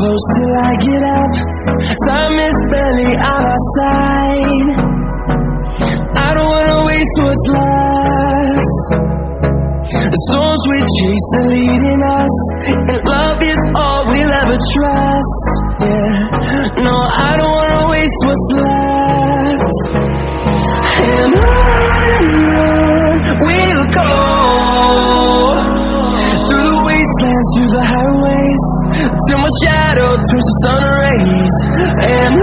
close till I get up. Time is barely on our side. I don't wanna waste what's left. The storms we chase are leading us, and love is all we'll ever trust. Yeah, no, I don't wanna waste what's left. And on we'll go, through the wastelands, through the highways, till my shadow turns to sun rays. And